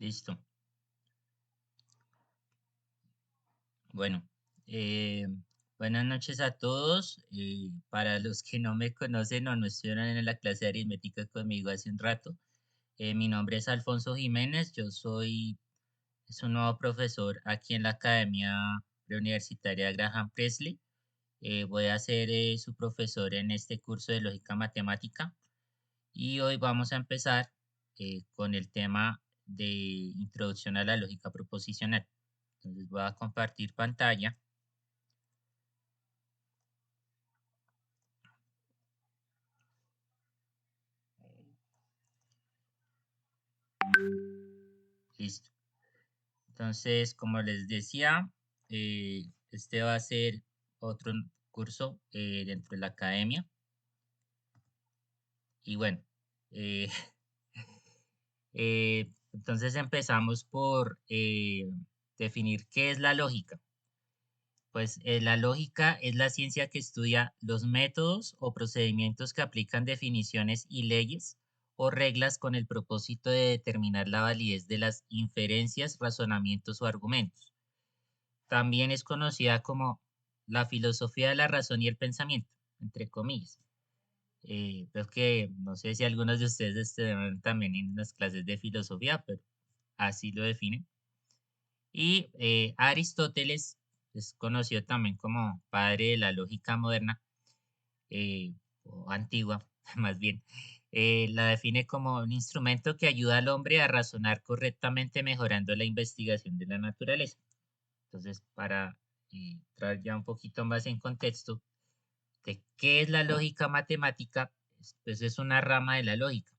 Listo. Bueno, eh, buenas noches a todos. Para los que no me conocen o no estuvieron en la clase de aritmética conmigo hace un rato, mi nombre es Alfonso Jiménez. Es un nuevo profesor aquí en la Academia Preuniversitaria Graham Presley. Voy a ser su profesor en este curso de lógica matemática y hoy vamos a empezar con el tema de introducción a la lógica proposicional. Entonces voy a compartir pantalla. Listo. Entonces, como les decía, este va a ser otro curso dentro de la academia. Y bueno, eh, entonces empezamos por definir qué es la lógica. Pues la lógica es la ciencia que estudia los métodos o procedimientos que aplican definiciones y leyes o reglas con el propósito de determinar la validez de las inferencias, razonamientos o argumentos. También es conocida como la filosofía de la razón y el pensamiento, entre comillas. Creo que no sé si algunos de ustedes estudiaron también en las clases de filosofía, pero así lo definen. Y Aristóteles es conocido también como padre de la lógica moderna, o antigua, más bien. La define como un instrumento que ayuda al hombre a razonar correctamente, mejorando la investigación de la naturaleza. Entonces, para entrar ya un poquito más en contexto de qué es la lógica matemática, pues es una rama de la lógica,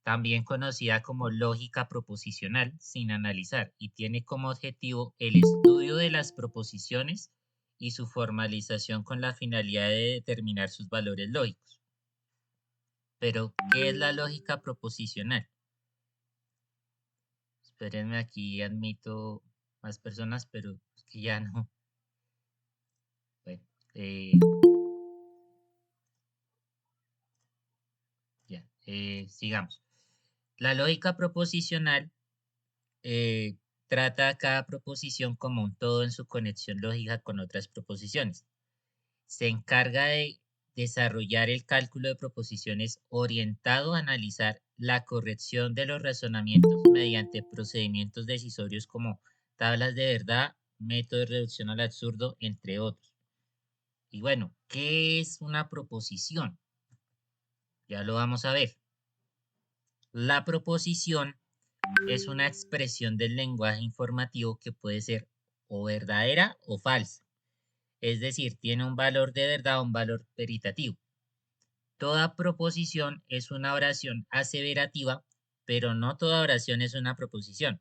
también conocida como lógica proposicional sin analizar, y tiene como objetivo el estudio de las proposiciones y su formalización con la finalidad de determinar sus valores lógicos. Pero, ¿qué es la lógica proposicional? Espérenme, aquí admito más personas, pero es que ya no. Bueno, ya, sigamos. La lógica proposicional eh, trata a cada proposición como un todo en su conexión lógica con otras proposiciones. Se encarga de desarrollar el cálculo de proposiciones orientado a analizar la corrección de los razonamientos mediante procedimientos decisorios como tablas de verdad, método de reducción al absurdo, entre otros. Y bueno, ¿qué es una proposición? Ya lo vamos a ver. La proposición es una expresión del lenguaje informativo que puede ser o verdadera o falsa. Es decir, tiene un valor de verdad o un valor veritativo. Toda proposición es una oración aseverativa, pero no toda oración es una proposición.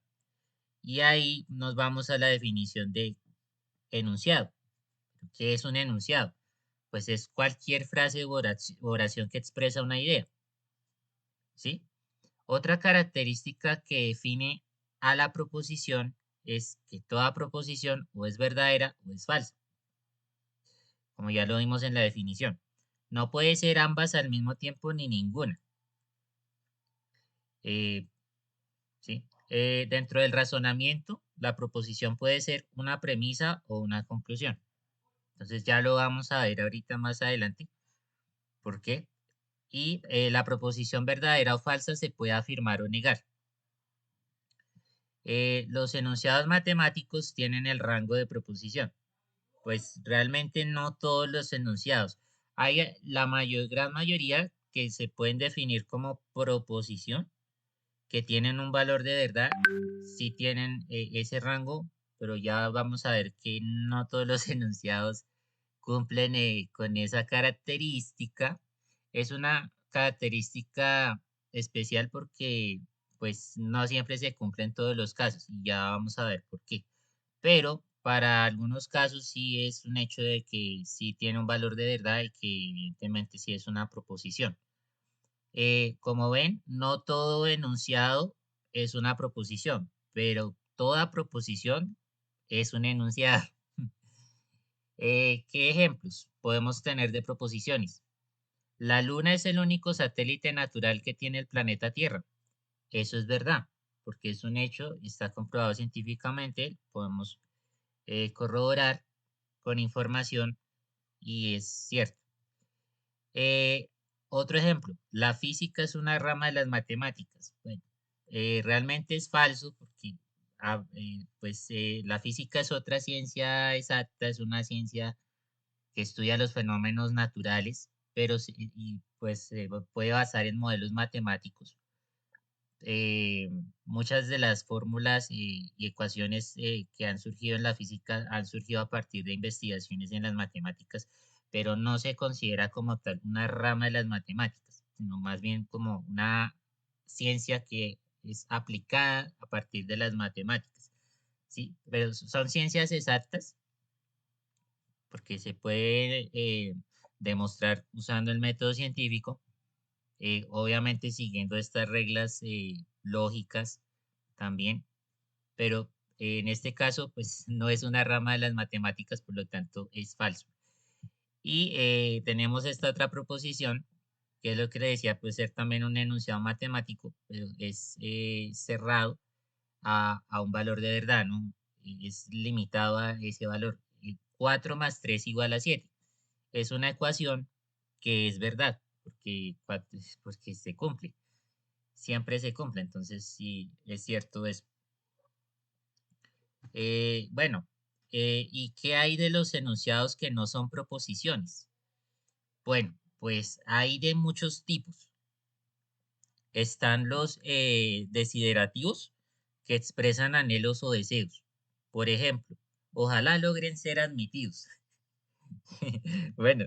Y ahí nos vamos a la definición de enunciado. ¿Qué es un enunciado? Pues es cualquier frase u oración que expresa una idea. ¿Sí? Otra característica que define a la proposición es que toda proposición o es verdadera o es falsa, como ya lo vimos en la definición. No puede ser ambas al mismo tiempo ni ninguna. Eh, ¿Sí? Dentro del razonamiento, la proposición puede ser una premisa o una conclusión. Entonces ya lo vamos a ver ahorita más adelante. ¿Por qué? Y la proposición verdadera o falsa se puede afirmar o negar. Los enunciados matemáticos tienen el rango de proposición. Pues realmente no todos los enunciados. Hay la gran mayoría que se pueden definir como proposición, que tienen un valor de verdad, sí tienen ese rango, pero ya vamos a ver que no todos los enunciados cumplen con esa característica. Es una característica especial porque pues no siempre se cumple en todos los casos y ya vamos a ver por qué. Pero para algunos casos sí es un hecho de que sí tiene un valor de verdad y que evidentemente sí es una proposición. Como ven, no todo enunciado es una proposición, pero toda proposición es un enunciado. ¿Qué ejemplos podemos tener de proposiciones? La Luna es el único satélite natural que tiene el planeta Tierra. Eso es verdad. porque es un hecho y está comprobado científicamente, podemos corroborar con información y es cierto. Eh, Otro ejemplo, la física es una rama de las matemáticas. Bueno, realmente es falso porque la física es otra ciencia exacta, es una ciencia que estudia los fenómenos naturales, pero pues se puede basar en modelos matemáticos. eh, Muchas de las fórmulas y ecuaciones que han surgido en la física han surgido a partir de investigaciones en las matemáticas, pero no se considera como tal una rama de las matemáticas, sino más bien como una ciencia que es aplicada a partir de las matemáticas. Sí, pero son ciencias exactas porque se puede demostrar usando el método científico, obviamente siguiendo estas reglas lógicas también, pero en este caso, pues no es una rama de las matemáticas, por lo tanto es falso. Y tenemos esta otra proposición, que es lo que le decía, puede ser también un enunciado matemático, pero es cerrado a un valor de verdad, ¿no? Y es limitado a ese valor. 4 más 3 igual a 7. Es una ecuación que es verdad, porque se cumple, siempre se cumple, entonces sí es cierto eso. Bueno, ¿y qué hay de los enunciados que no son proposiciones? Bueno, pues hay de muchos tipos. Están los desiderativos que expresan anhelos o deseos. Por ejemplo, ojalá logren ser admitidos. Bueno,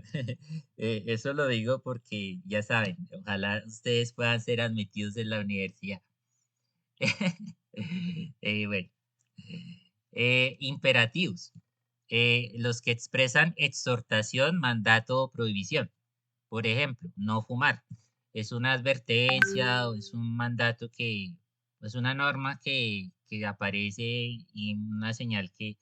eso lo digo porque ya saben, ojalá ustedes puedan ser admitidos en la universidad. Bueno, imperativos, los que expresan exhortación, mandato o prohibición. Por ejemplo, no fumar. Es una advertencia o es un mandato es una norma que aparece y una señal que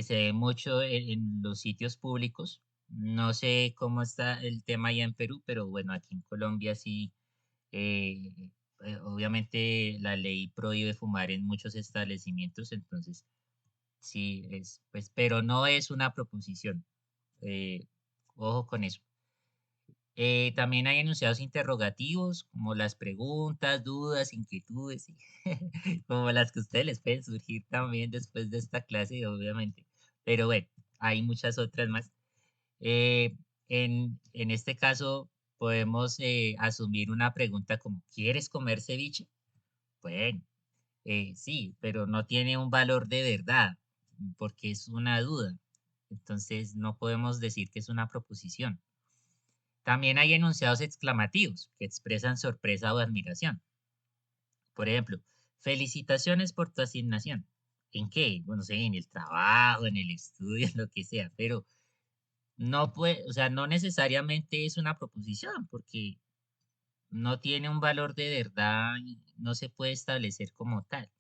se ve mucho en los sitios públicos. No sé cómo está el tema allá en Perú, pero bueno, aquí en Colombia sí, eh, obviamente la ley prohíbe fumar en muchos establecimientos, entonces sí, pues, pero no es una proposición. eh, Ojo con eso. También hay enunciados interrogativos, como las preguntas, dudas, inquietudes, como las que a ustedes les pueden surgir también después de esta clase, obviamente. Pero bueno, hay muchas otras más. Eh, en este caso, podemos asumir una pregunta como, ¿quieres comer ceviche? Bueno, sí, pero no tiene un valor de verdad, porque es una duda. Entonces, no podemos decir que es una proposición. También hay enunciados exclamativos que expresan sorpresa o admiración. Por ejemplo, felicitaciones por tu asignación. ¿En qué? Bueno, sé, en el trabajo, en el estudio, en lo que sea, pero no puede, o sea, no necesariamente es una proposición porque no tiene un valor de verdad y no se puede establecer como tal,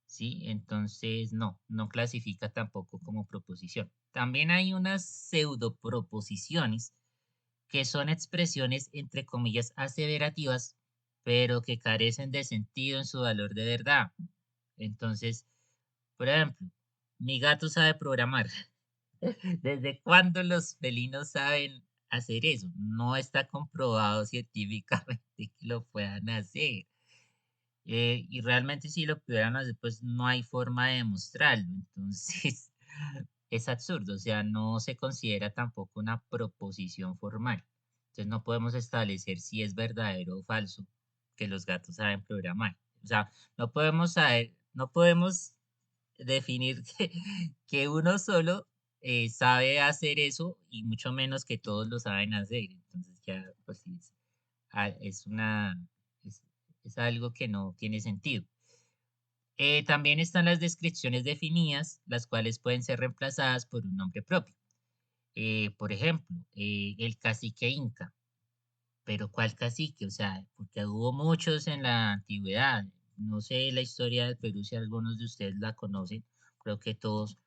¿sí? Entonces, no clasifica tampoco como proposición. También hay unas pseudoproposiciones que son expresiones entre comillas aseverativas, pero que carecen de sentido en su valor de verdad. Entonces, por ejemplo, mi gato sabe programar. ¿Desde cuándo los felinos saben hacer eso? No está comprobado científicamente que lo puedan hacer. Y realmente si lo pudieran hacer, pues no hay forma de demostrarlo. Entonces, es absurdo, o sea, no se considera tampoco una proposición formal. Entonces, no podemos establecer si es verdadero o falso que los gatos saben programar. O sea, no podemos definir que uno solo sabe hacer eso y mucho menos que todos lo saben hacer. Entonces, ya, pues sí, es es, es algo que no tiene sentido. También están las descripciones definidas, las cuales pueden ser reemplazadas por un nombre propio. Por ejemplo, el cacique inca. Pero ¿cuál cacique? O sea, porque hubo muchos en la antigüedad. No sé la historia del Perú si algunos de ustedes la conocen. Creo que todos.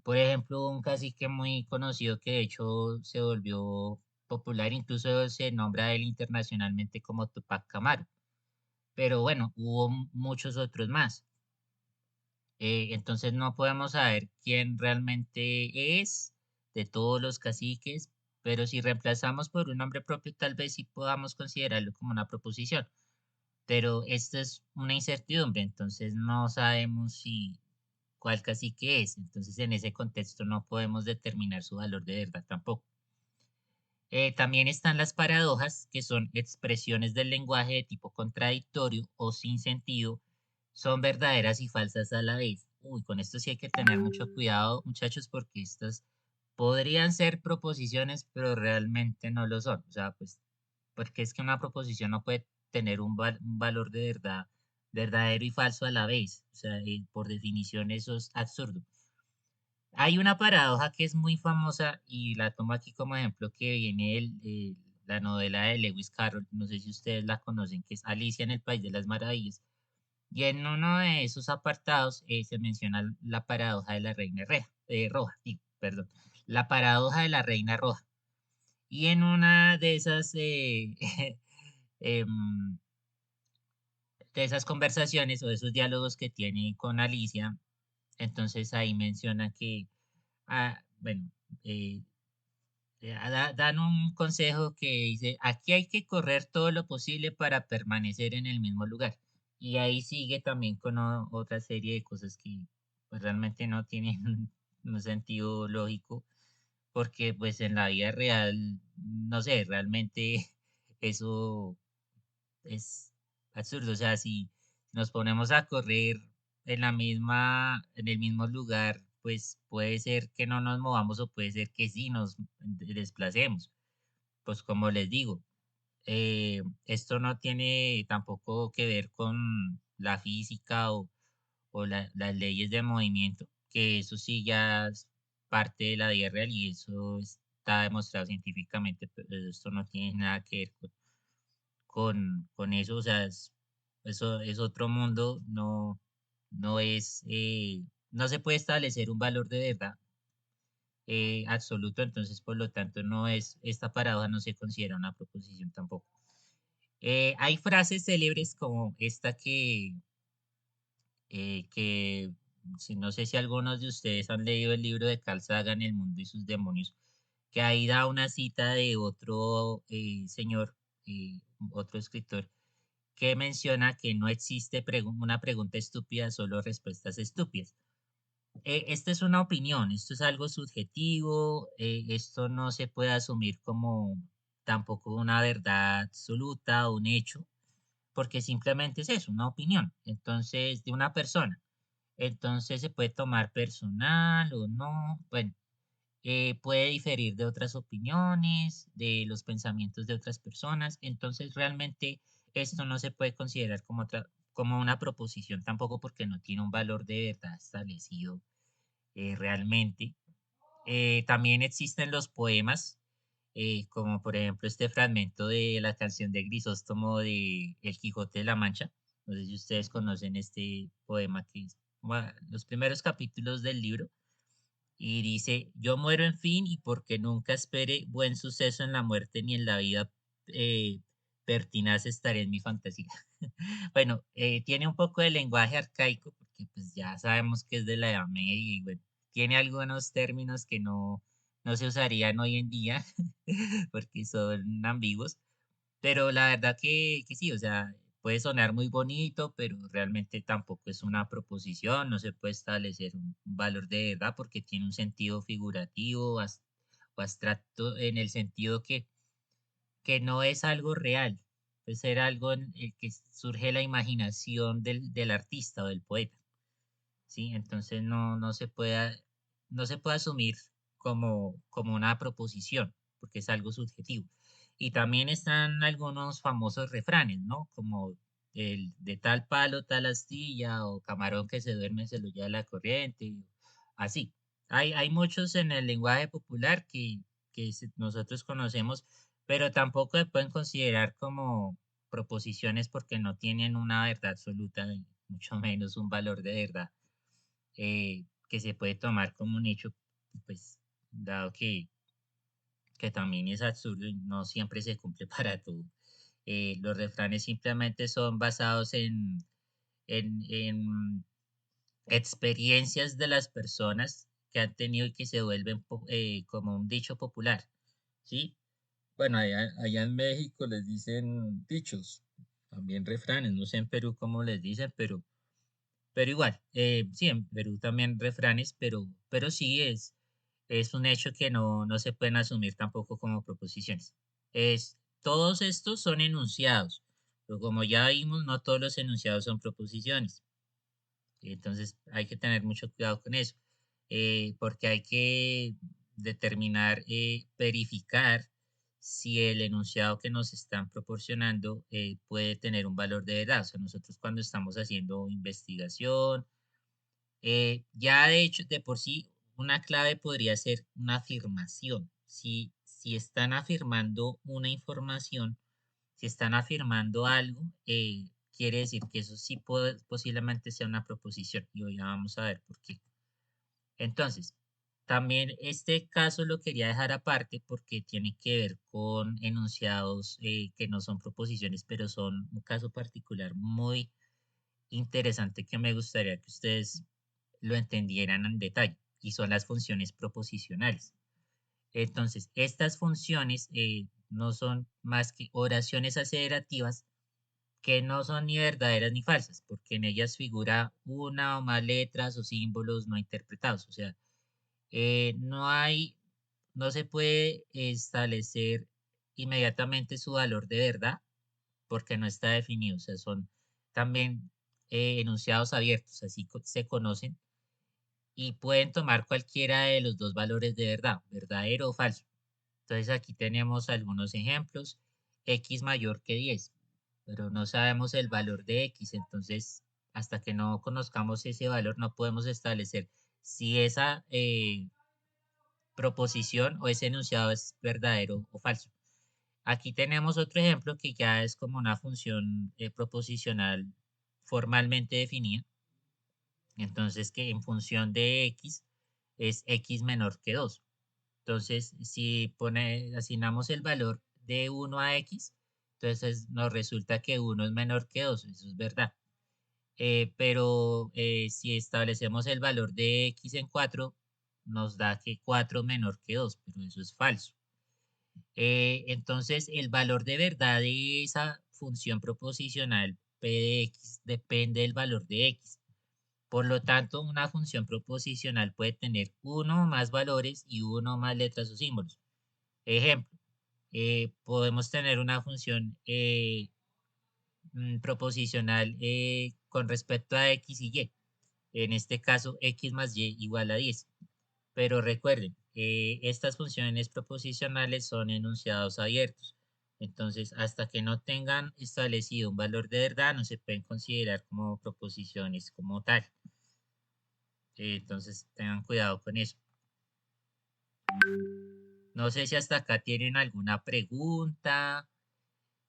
Por ejemplo, un cacique muy conocido que de hecho se volvió popular, incluso se nombra a él internacionalmente como Tupac Amaru. pero bueno, hubo muchos otros más. Entonces no podemos saber quién realmente es de todos los caciques, pero si reemplazamos por un nombre propio, tal vez sí podamos considerarlo como una proposición. Pero esto es una incertidumbre, entonces no sabemos si cuál cacique es. Entonces en ese contexto no podemos determinar su valor de verdad tampoco. También están las paradojas, que son expresiones del lenguaje de tipo contradictorio o sin sentido, son verdaderas y falsas a la vez. Uy, con esto sí hay que tener mucho cuidado, muchachos, porque estas podrían ser proposiciones, pero realmente no lo son. O sea, pues, porque es que una proposición no puede tener un valor de verdad, verdadero y falso a la vez. O sea, por definición eso es absurdo. Hay una paradoja que es muy famosa y la tomo aquí como ejemplo que viene la novela de Lewis Carroll, no sé si ustedes la conocen, que es Alicia en el País de las Maravillas. Y en uno de esos apartados se menciona la paradoja de la roja, digo, perdón, la paradoja de la reina roja. Y en una de esas, em, de esas conversaciones o de esos diálogos que tiene con Alicia, entonces ahí menciona que, bueno, eh, dan un consejo que dice, aquí hay que correr todo lo posible para permanecer en el mismo lugar. Y ahí sigue también con otra serie de cosas que pues, realmente no tienen un sentido lógico, porque pues en la vida real, no sé, realmente eso es absurdo. O sea, si nos ponemos a correr en el mismo lugar, pues puede ser que no nos movamos o puede ser que sí nos desplacemos. Pues como les digo, esto no tiene tampoco que ver con la física o las leyes de movimiento, que eso sí ya es parte de la vida real y eso está demostrado científicamente, pero esto no tiene nada que ver con eso, o sea, eso es otro mundo, no es, no se puede establecer un valor de verdad absoluto, entonces por lo tanto no es, esta paradoja no se considera una proposición tampoco. Hay frases célebres como esta que no sé si algunos de ustedes han leído el libro de Carl Sagan, El mundo y sus demonios, que ahí da una cita de otro señor, otro escritor, que menciona que no existe una pregunta estúpida, solo respuestas estúpidas. Esta es una opinión, esto es algo subjetivo, esto no se puede asumir como tampoco una verdad absoluta o un hecho, porque simplemente es eso, una opinión, entonces, de una persona. Entonces se puede tomar personal o no, bueno, puede diferir de otras opiniones, de los pensamientos de otras personas, entonces realmente esto no se puede considerar como una proposición tampoco porque no tiene un valor de verdad establecido realmente. También existen los poemas, como por ejemplo este fragmento de la canción de Grisóstomo de El Quijote de la Mancha. No sé si ustedes conocen este poema que es los primeros capítulos del libro y dice, yo muero en fin y porque nunca espere buen suceso en la muerte ni en la vida eh, pertinaz estaré en mi fantasía. Bueno, tiene un poco de lenguaje arcaico porque pues ya sabemos que es de la Edad Media y bueno, tiene algunos términos que no se usarían hoy en día porque son ambiguos, pero la verdad que sí, o sea, puede sonar muy bonito, pero realmente tampoco es una proposición, no se puede establecer un valor de verdad porque tiene un sentido figurativo o abstracto en el sentido que no es algo real, puede ser algo en el que surge la imaginación del artista o del poeta, ¿sí? Entonces no se puede asumir como una proposición, porque es algo subjetivo. Y también están algunos famosos refranes, ¿no? Como el de tal palo, tal astilla, o camarón que se duerme se lo lleva la corriente, así. Hay muchos en el lenguaje popular que nosotros conocemos, pero tampoco se pueden considerar como proposiciones porque no tienen una verdad absoluta, y mucho menos un valor de verdad que se puede tomar como un hecho, pues dado que también es absurdo y no siempre se cumple para todo. Los refranes simplemente son basados en experiencias de las personas que han tenido y que se vuelven como un dicho popular, ¿sí? Bueno, allá en México les dicen dichos, también refranes, no sé en Perú cómo les dicen, pero igual, sí, en Perú también refranes, pero sí es un hecho que no se pueden asumir tampoco como proposiciones. Todos estos son enunciados, pero como ya vimos, no todos los enunciados son proposiciones. Entonces hay que tener mucho cuidado con eso, porque hay que determinar, verificar si el enunciado que nos están proporcionando puede tener un valor de verdad. O sea, nosotros cuando estamos haciendo investigación, ya de hecho, de por sí, una clave podría ser una afirmación. Si están afirmando una información, si están afirmando algo, quiere decir que eso sí posiblemente sea una proposición. Y hoy ya vamos a ver por qué. Entonces, también este caso lo quería dejar aparte porque tiene que ver con enunciados que no son proposiciones, pero son un caso particular muy interesante que me gustaría que ustedes lo entendieran en detalle, y son las funciones proposicionales. Entonces, estas funciones no son más que oraciones aseverativas que no son ni verdaderas ni falsas, porque en ellas figura una o más letras o símbolos no interpretados. O sea, no se puede establecer inmediatamente su valor de verdad porque no está definido. O sea, son también enunciados abiertos, así se conocen, y pueden tomar cualquiera de los dos valores de verdad, verdadero o falso. Entonces aquí tenemos algunos ejemplos. X mayor que 10, pero no sabemos el valor de X. Entonces, hasta que no conozcamos ese valor, no podemos establecer si esa proposición o ese enunciado es verdadero o falso. Aquí tenemos otro ejemplo que ya es como una función proposicional formalmente definida. Entonces, que en función de X es X menor que 2. Entonces, si asignamos el valor de 1 a X, entonces nos resulta que 1 es menor que 2, eso es verdad. Pero si establecemos el valor de X en 4, nos da que 4 menor que 2, pero eso es falso. Entonces, el valor de verdad de esa función proposicional P de X depende del valor de X. Por lo tanto, una función proposicional puede tener uno o más valores y uno o más letras o símbolos. Ejemplo, podemos tener una función proposicional con respecto a X y Y. En este caso, X más Y igual a 10. Pero recuerden, estas funciones proposicionales son enunciados abiertos. Entonces, hasta que no tengan establecido un valor de verdad, no se pueden considerar como proposiciones como tal. Entonces, tengan cuidado con eso. No sé si hasta acá tienen alguna pregunta,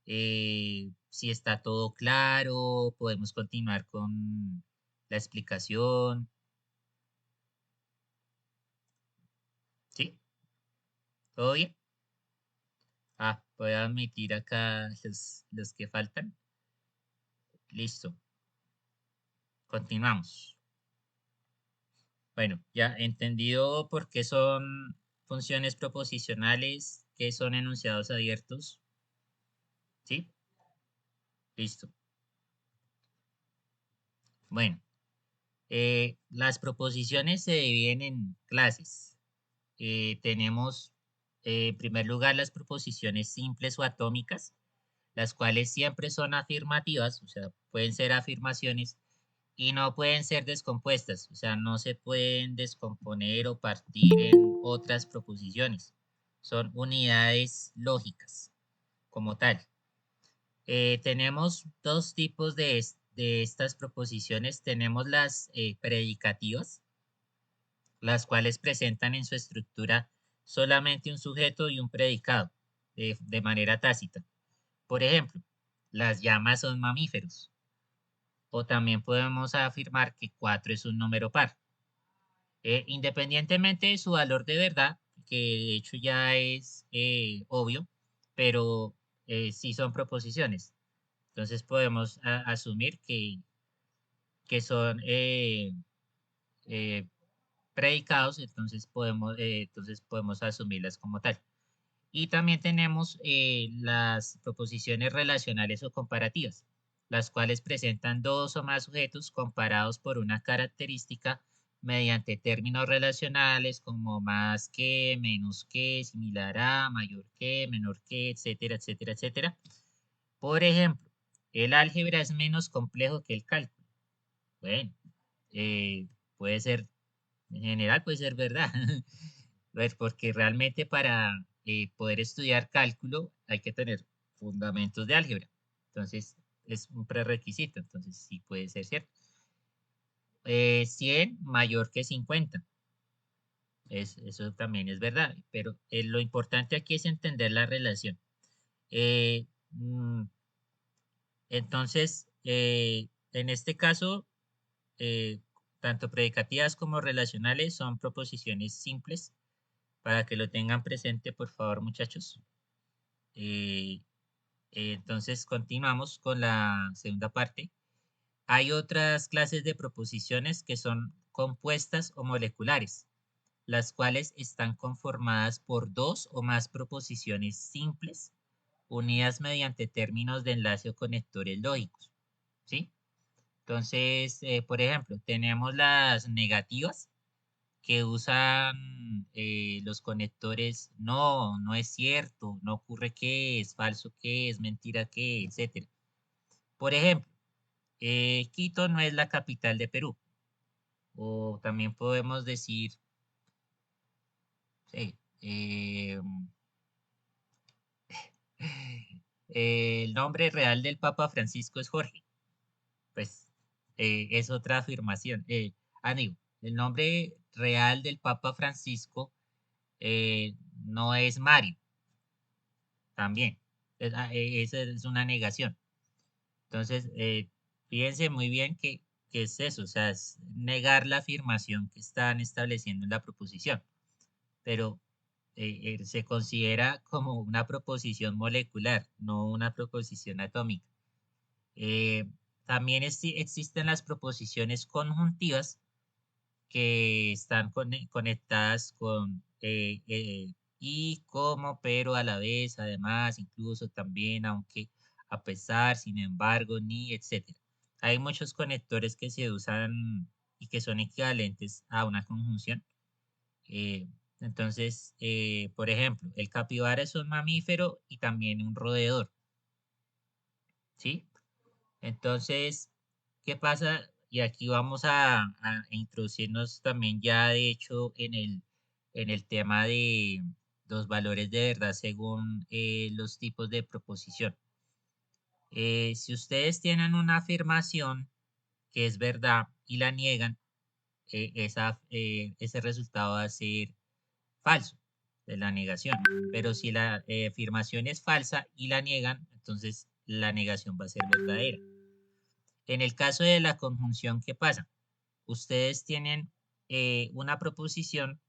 si está todo claro, podemos continuar con la explicación. ¿Sí? ¿Todo bien? Ah, voy a admitir acá los que faltan. Listo, continuamos. Bueno, ya entendido por qué son funciones proposicionales, qué son enunciados abiertos. ¿Sí? Listo. Bueno, las proposiciones se dividen en clases. Tenemos, en primer lugar, las proposiciones simples o atómicas, las cuales siempre son afirmativas, o sea, pueden ser afirmaciones y no pueden ser descompuestas, o sea, no se pueden descomponer o partir en otras proposiciones. Son unidades lógicas como tal. Tenemos dos tipos de estas proposiciones. Tenemos las predicativas, las cuales presentan en su estructura solamente un sujeto y un predicado de manera tácita. Por ejemplo, las llamas son mamíferos. O también podemos afirmar que 4 es un número par. Independientemente de su valor de verdad, que de hecho ya es obvio, pero sí son proposiciones. Entonces podemos asumir que son eh, predicados, entonces podemos asumirlas como tal. Y también tenemos las proposiciones relacionales o comparativas, las cuales presentan dos o más sujetos comparados por una característica mediante términos relacionales como más que, menos que, similar a, mayor que, menor que, etcétera, etcétera, etcétera. Por ejemplo, el álgebra es menos complejo que el cálculo. Bueno, eh, puede ser, en general puede ser verdad. Pues porque realmente para poder estudiar cálculo hay que tener fundamentos de álgebra. Entonces, es un prerequisito. Entonces, sí puede ser cierto. 100 mayor que 50. Eso también es verdad. Pero lo importante aquí es entender la relación. Eh, mm, entonces, en este caso, eh, tanto predicativas como relacionales son proposiciones simples. Para que lo tengan presente, por favor, muchachos. Eh, entonces, continuamos con la segunda parte. Hay otras clases de proposiciones que son compuestas o moleculares, las cuales están conformadas por dos o más proposiciones simples, unidas mediante términos de enlace o conectores lógicos. ¿Sí? Entonces, por ejemplo, tenemos las negativas, que usan los conectores, no, no es cierto, no ocurre que es falso que es mentira que, etcétera. Por ejemplo, Quito no es la capital de Perú. O también podemos decir, sí, el nombre real del Papa Francisco es Jorge. Pues es otra afirmación. Digo, el nombre real del Papa Francisco no es Mario. También. Esa es una negación. Entonces, fíjense muy bien que es eso, o sea, es negar la afirmación que están estableciendo en la proposición, pero se considera como una proposición molecular, no una proposición atómica. Eh, también existen las proposiciones conjuntivas que están conectadas con y, como, pero, a la vez, además, incluso, también, aunque, a pesar, sin embargo, ni, etcétera. Hay muchos conectores que se usan y que son equivalentes a una conjunción. Eh, entonces, por ejemplo, el capibara es un mamífero y también un roedor, ¿sí? Entonces, ¿qué pasa? Y aquí vamos a introducirnos también ya, de hecho, en el tema de los valores de verdad según los tipos de proposición. Si ustedes tienen una afirmación que es verdad y la niegan, ese resultado va a ser falso de la negación. Pero si la afirmación es falsa y la niegan, entonces la negación va a ser verdadera. En el caso de la conjunción, ¿qué pasa? Ustedes tienen una proposición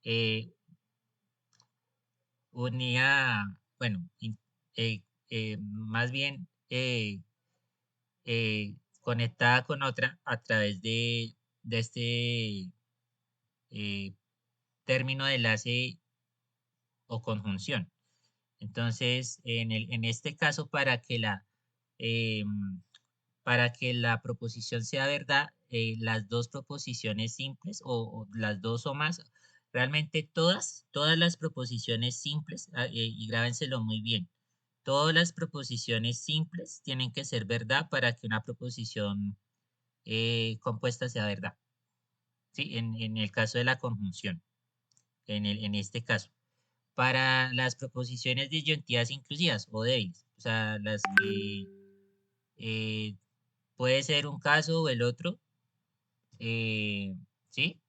eh, unida, bueno, más bien conectada con otra a través de este término de enlace o conjunción. Entonces, en este caso, em, para que la proposición sea verdad, las dos proposiciones simples o las dos o más, realmente todas las proposiciones simples, y grábenselo muy bien, todas las proposiciones simples tienen que ser verdad para que una proposición compuesta sea verdad. ¿Sí? En el caso de la conjunción, en este caso. Para las proposiciones disyuntivas inclusivas o débiles, o sea, las que eh, puede ser un caso o el otro, eh, ¿sí?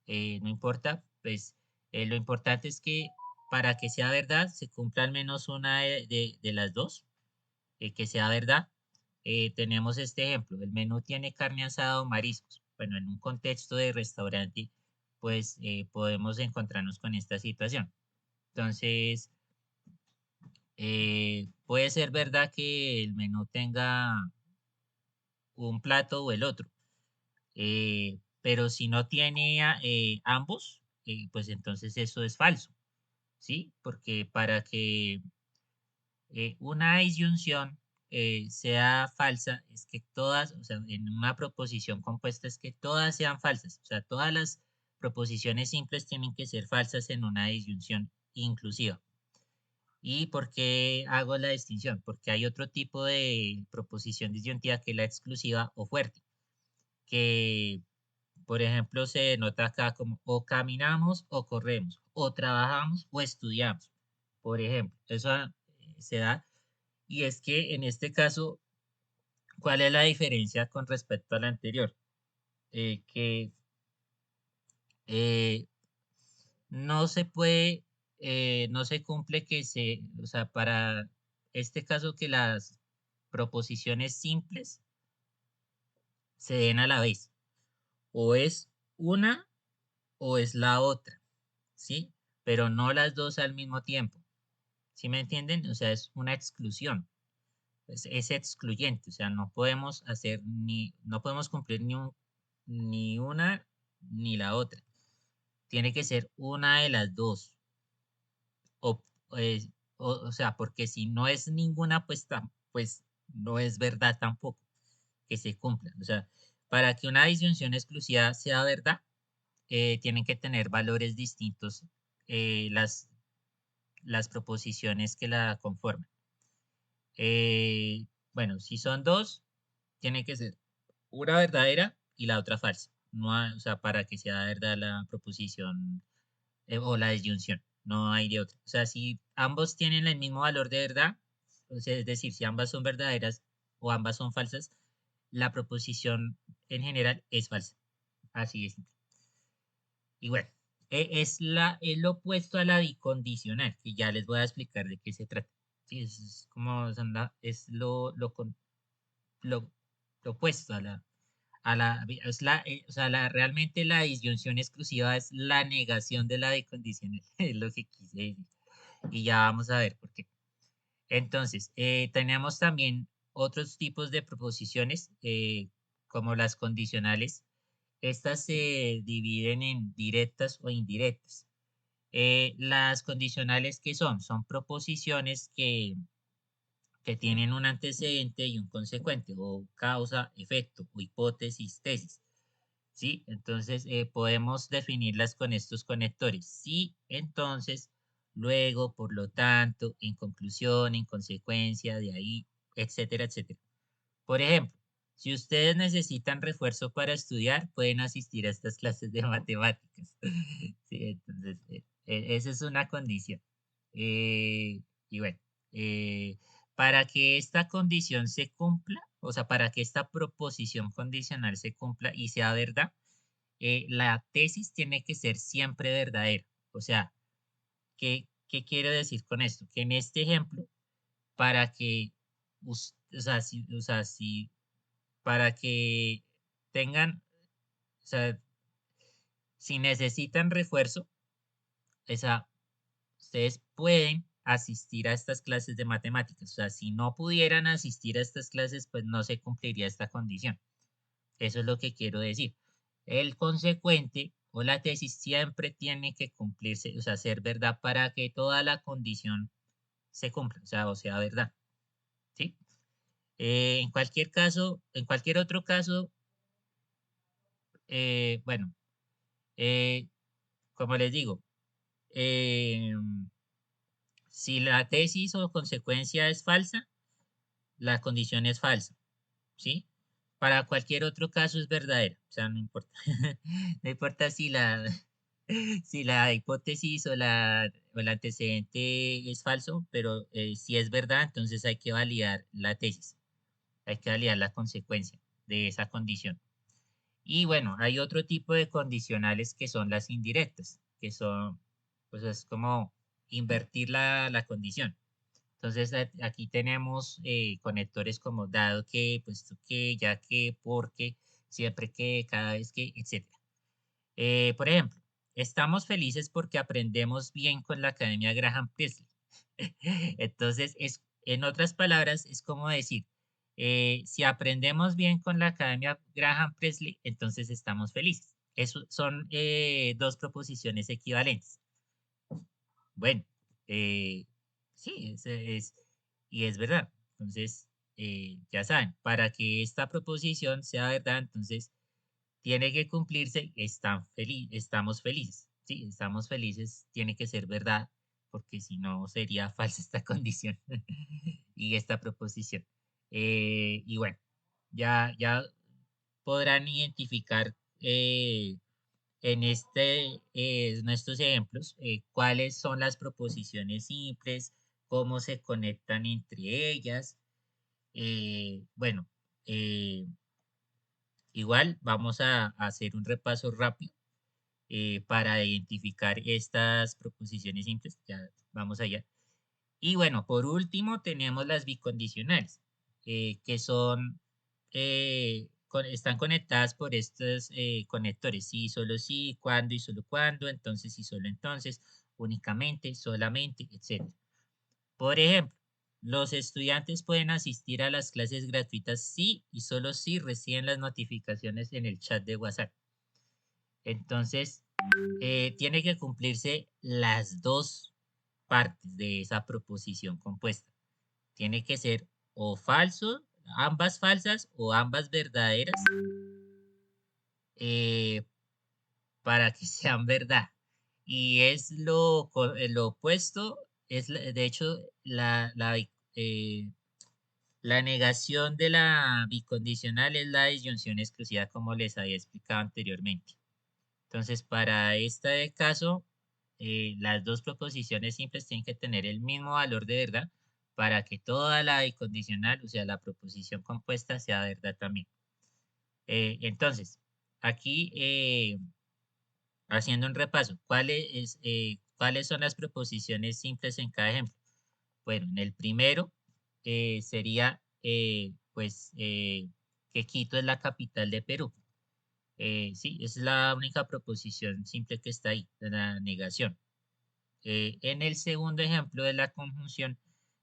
No importa, pues lo importante es que para que sea verdad se cumpla al menos una de las dos, que sea verdad. Tenemos este ejemplo, el menú tiene carne asada o mariscos. Bueno, en un contexto de restaurante, pues podemos encontrarnos con esta situación. Entonces, Puede ser verdad que el menú tenga un plato o el otro, pero si no tiene ambos, pues entonces eso es falso, ¿sí? Porque para que una disyunción sea falsa, es que todas, o sea, en una proposición compuesta es que todas sean falsas, o sea, todas las proposiciones simples tienen que ser falsas en una disyunción inclusiva. ¿Y por qué hago la distinción? Porque hay otro tipo de proposición disyuntiva que es la exclusiva o fuerte, que por ejemplo se denota acá como o caminamos o corremos, o trabajamos o estudiamos. Por ejemplo, eso se da. Y es que en este caso, ¿cuál es la diferencia con respecto a la anterior? Que eh, no se puede, no se cumple que o sea, para este caso que las proposiciones simples se den a la vez. O es una o es la otra, ¿sí? Pero no las dos al mismo tiempo. ¿Sí me entienden? O sea, es una exclusión. Es excluyente. O sea, no podemos hacer no podemos cumplir ni una ni la otra. Tiene que ser una de las dos. O, eh, o sea, porque si no es ninguna, pues, pues no es verdad tampoco que se cumpla. O sea, para que una disyunción exclusiva sea verdad, tienen que tener valores distintos las proposiciones que la conforman. Bueno, si son dos, tiene que ser una verdadera y la otra falsa. No o sea, para que sea verdad la proposición o la disyunción. No hay de otra. O sea, si ambos tienen el mismo valor de verdad, o sea, es decir, si ambas son verdaderas o ambas son falsas, la proposición en general es falsa. Así es. Y bueno, es el opuesto a la bicondicional, que ya les voy a explicar de qué se trata. Sí, es como es lo, lo opuesto es o sea, realmente la disyunción exclusiva es la negación de la bicondicional, es lo que quise decir. Y ya vamos a ver por qué. Entonces, tenemos también otros tipos de proposiciones, como las condicionales. Estas se dividen en directas o indirectas. Las condicionales, ¿qué son? Son proposiciones que tienen un antecedente y un consecuente, o causa, efecto, o hipótesis, tesis. ¿Sí? Entonces, podemos definirlas con estos conectores. Sí, entonces, luego, por lo tanto, en conclusión, en consecuencia, de ahí, etcétera, etcétera. Por ejemplo, si ustedes necesitan refuerzo para estudiar, pueden asistir a estas clases de matemáticas. Sí, entonces, esa es una condición. Y bueno, eh, para que esta condición se cumpla, o sea, para que esta proposición condicional se cumpla y sea verdad, la tesis tiene que ser siempre verdadera. O sea, ¿qué quiero decir con esto? Que en este ejemplo, para que, o sea, para que tengan, o sea, si necesitan refuerzo, esa, ustedes pueden asistir a estas clases de matemáticas. O sea, si no pudieran asistir a estas clases, pues no se cumpliría esta condición. Eso es lo que quiero decir. El consecuente o la tesis siempre tiene que cumplirse, o sea, ser verdad para que toda la condición se cumpla, o sea, verdad. ¿Sí? En cualquier caso, en cualquier otro caso, bueno, eh, como les digo, eh, si la tesis o consecuencia es falsa, la condición es falsa, ¿sí? Para cualquier otro caso es verdadera, o sea, no importa. No importa si si la hipótesis o el antecedente es falso, pero si es verdad, entonces hay que validar la tesis, hay que validar la consecuencia de esa condición. Y bueno, hay otro tipo de condicionales que son las indirectas, que son, pues es como invertir la condición. Entonces aquí tenemos conectores como dado que, puesto que, ya que, porque, siempre que, cada vez que, etcétera. Por ejemplo, estamos felices porque aprendemos bien con la Academia Graham Priestley. Entonces, en otras palabras, es como decir, si aprendemos bien con la Academia Graham Presley, entonces estamos felices. Eso son dos proposiciones equivalentes. Bueno, eh, sí, y es verdad. Entonces, ya saben, para que esta proposición sea verdad, entonces tiene que cumplirse, estamos felices. Sí, estamos felices, tiene que ser verdad, porque si no sería falsa esta condición y esta proposición. Y bueno, ya podrán identificar en estos ejemplos cuáles son las proposiciones simples, cómo se conectan entre ellas. Bueno, eh, igual vamos a hacer un repaso rápido para identificar estas proposiciones simples. Ya vamos allá. Y bueno, por último tenemos las bicondicionales, que son, están conectadas por estos conectores, sí, solo sí, cuando y solo cuando, entonces y solo entonces, únicamente, solamente, etc. Por ejemplo, los estudiantes pueden asistir a las clases gratuitas sí y solo si reciben las notificaciones en el chat de WhatsApp. Entonces, tiene que cumplirse las dos partes de esa proposición compuesta. Tiene que ser o falso, ambas falsas o ambas verdaderas eh, para que sean verdad. Y es lo opuesto, de hecho la negación de la bicondicional es la disyunción exclusiva como les había explicado anteriormente. Entonces, para este caso, las dos proposiciones simples tienen que tener el mismo valor de verdad para que toda la incondicional, o sea, la proposición compuesta, sea verdad también. Entonces, aquí, haciendo un repaso, ¿cuáles son las proposiciones simples en cada ejemplo? Bueno, en el primero sería, que Quito es la capital de Perú. Sí, esa es la única proposición simple que está ahí, de la negación. En el segundo ejemplo de la conjunción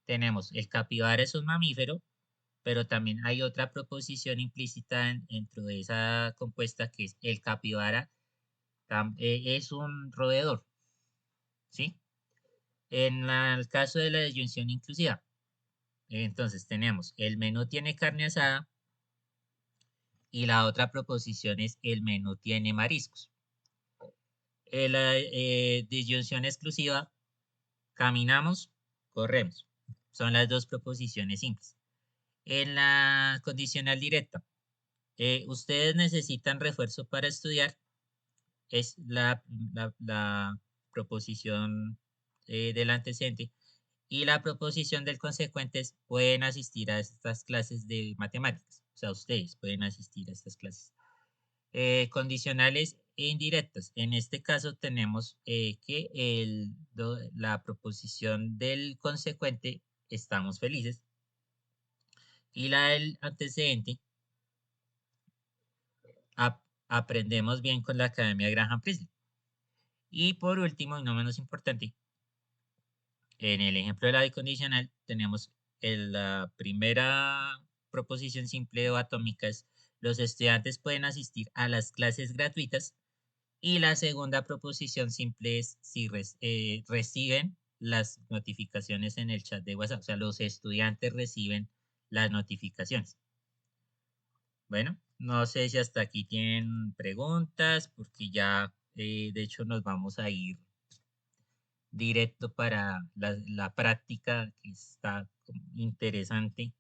tenemos el capibara es un mamífero, pero también hay otra proposición implícita dentro de esa compuesta que es el capibara es un roedor, ¿sí? El caso de la disyunción inclusiva, entonces tenemos el menú tiene carne asada y la otra proposición es el menú tiene mariscos. La disyunción exclusiva, caminamos, corremos. Son las dos proposiciones simples. En la condicional directa, ustedes necesitan refuerzo para estudiar, es la proposición del antecedente. Y la proposición del consecuente es, pueden asistir a estas clases de matemáticas. O sea, ustedes pueden asistir a estas clases. Condicionales e indirectas. En este caso tenemos que la proposición del consecuente estamos felices y la del antecedente aprendemos bien con la Academia Graham Priestley. Y por último, y no menos importante, en el ejemplo de la bicondicional tenemos la primera proposición simple o atómica es los estudiantes pueden asistir a las clases gratuitas. Y la segunda proposición simple es si reciben las notificaciones en el chat de WhatsApp. O sea, los estudiantes reciben las notificaciones. Bueno, no sé si hasta aquí tienen preguntas, porque ya de hecho nos vamos a ir directo para la práctica que está interesante.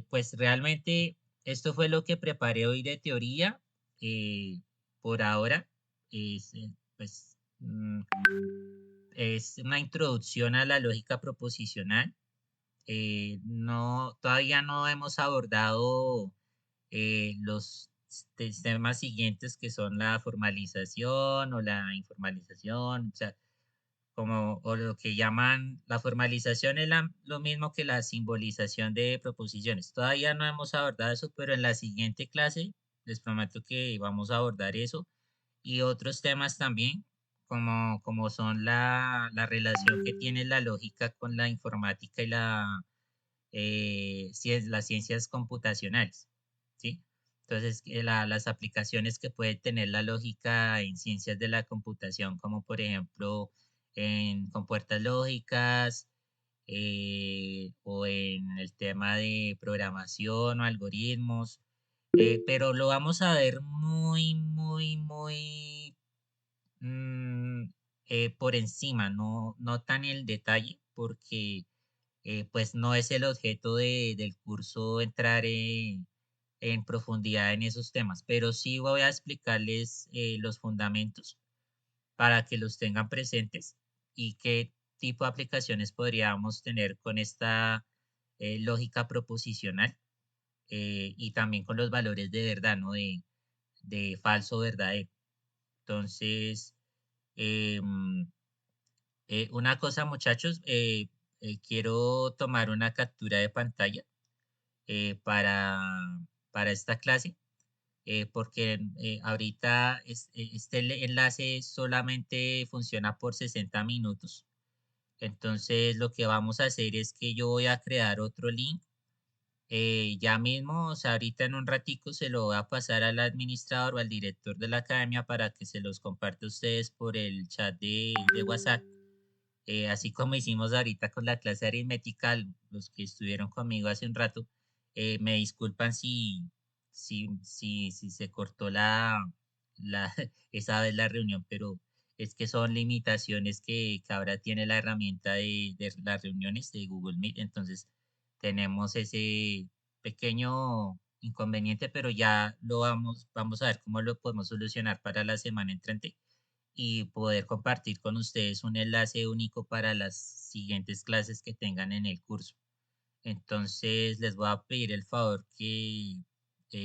Pues realmente esto fue lo que preparé hoy de teoría. Por ahora pues, es una introducción a la lógica proposicional. Todavía no hemos abordado los temas siguientes que son la formalización o la informalización, o sea, o lo que llaman la formalización es lo mismo que la simbolización de proposiciones. Todavía no hemos abordado eso, pero en la siguiente clase les prometo que vamos a abordar eso y otros temas también, como son la relación que tiene la lógica con la informática y las ciencias computacionales, ¿sí? Entonces, las aplicaciones que puede tener la lógica en ciencias de la computación, como por ejemplo en compuertas lógicas, o en el tema de programación o algoritmos, pero lo vamos a ver muy, muy, muy mm, por encima, no tan en el detalle, porque pues no es el objeto del curso entrar en profundidad en esos temas, pero sí voy a explicarles los fundamentos para que los tengan presentes y qué tipo de aplicaciones podríamos tener con esta lógica proposicional, y también con los valores de verdad, ¿no? De falso verdadero. Entonces, em, una cosa, muchachos, quiero tomar una captura de pantalla eh, para, para esta clase, porque ahorita este enlace solamente funciona por 60 minutos. Entonces, lo que vamos a hacer es que yo voy a crear otro link. Ya mismo, o sea, ahorita en un ratico se lo voy a pasar al administrador o al director de la academia para que se los comparte a ustedes por el chat de WhatsApp. Así como hicimos ahorita con la clase de aritmética, los que estuvieron conmigo hace un rato, me disculpan si se cortó esa vez la reunión, pero es que son limitaciones que ahora tiene la herramienta de las reuniones de Google Meet, entonces tenemos ese pequeño inconveniente, pero ya vamos a ver cómo lo podemos solucionar para la semana entrante y poder compartir con ustedes un enlace único para las siguientes clases que tengan en el curso. Entonces, les voy a pedir el favor que,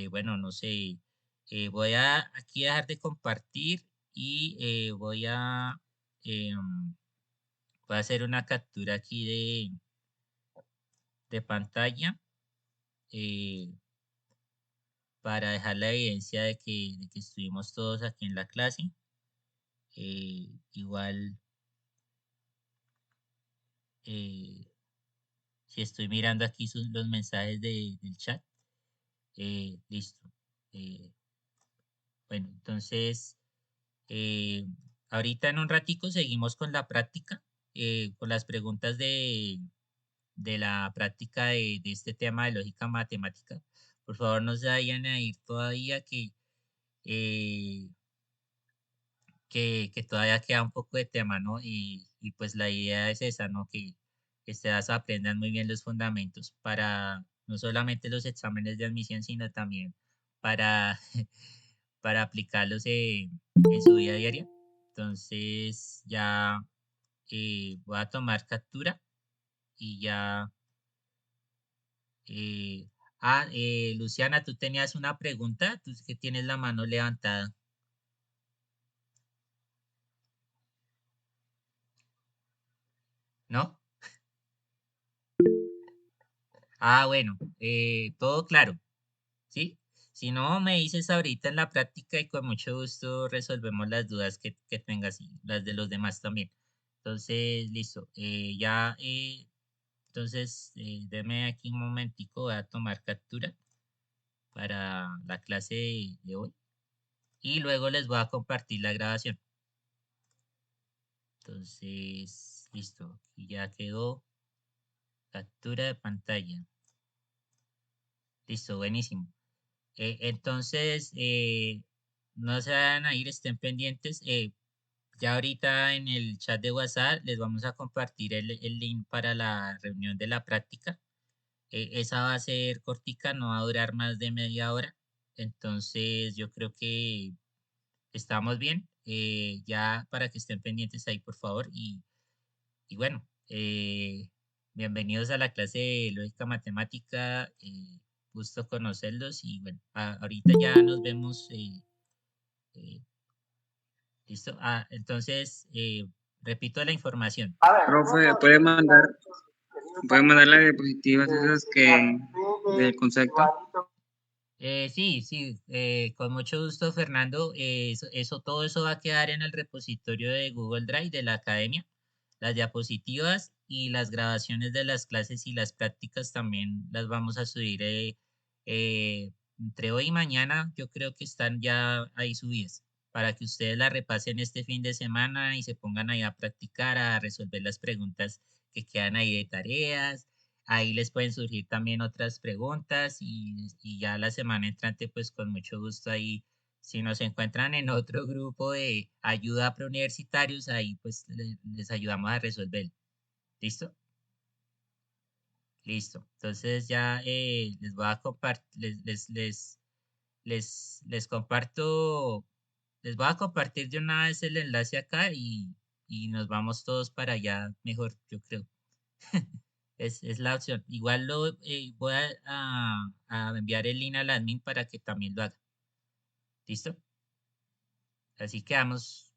bueno, no sé, voy a aquí dejar de compartir y em, voy a hacer una captura aquí de pantalla, eh, para dejar la evidencia de que estuvimos todos aquí en la clase. Igual, eh, si estoy mirando aquí los mensajes del chat, listo. Eh, bueno, entonces, eh, ahorita en un ratico seguimos con la práctica, con las preguntas de la práctica de este tema de lógica matemática. Por favor, no se vayan a ir todavía eh, que todavía queda un poco de tema, ¿no? Y pues la idea es esa, ¿no? Que ustedes aprendan muy bien los fundamentos para no solamente los exámenes de admisión, sino también para, para aplicarlos en su vida diaria. Entonces ya voy a tomar captura y ya... eh, Luciana, tú tenías una pregunta, tú que tienes la mano levantada, ¿no? Ah, bueno, todo claro. ¿Sí? Si no, me dices ahorita en la práctica y con mucho gusto resolvemos las dudas que tengas y las de los demás también. Entonces, listo. Entonces, deme aquí un momentico, voy a tomar captura para la clase de hoy y luego les voy a compartir la grabación. Entonces, listo. Aquí ya quedó captura de pantalla. Listo, buenísimo. Entonces, no se vayan a ir, estén pendientes. Ya ahorita en el chat de WhatsApp les vamos a compartir el link para la reunión de la práctica. Esa va a ser cortica, no va a durar más de media hora. Entonces, yo creo que estamos bien. Ya para que estén pendientes ahí, por favor. Y bueno, bienvenidos a la clase de lógica matemática. Gusto conocerlos y bueno, ahorita ya nos vemos. Eh, ¿Listo? Entonces, repito la información. Profe, puede mandar las diapositivas esas que del concepto. Sí, sí, con mucho gusto, Fernando. Todo eso va a quedar en el repositorio de Google Drive de la academia. Las diapositivas y las grabaciones de las clases y las prácticas también las vamos a subir eh, entre hoy y mañana. Yo creo que están ya ahí subidas para que ustedes las repasen este fin de semana y se pongan ahí a practicar, a resolver las preguntas que quedan ahí de tareas. Ahí les pueden surgir también otras preguntas y ya la semana entrante, pues con mucho gusto ahí, si nos encuentran en otro grupo de ayuda preuniversitarios, ahí pues les ayudamos a resolver. ¿Listo? Listo. Entonces ya les voy a compartir, les comparto, les voy a compartir de una vez el enlace acá y nos vamos todos para allá mejor, yo creo. Es la opción. Igual voy a enviar el link al admin para que también lo haga. ¿Listo? Así quedamos.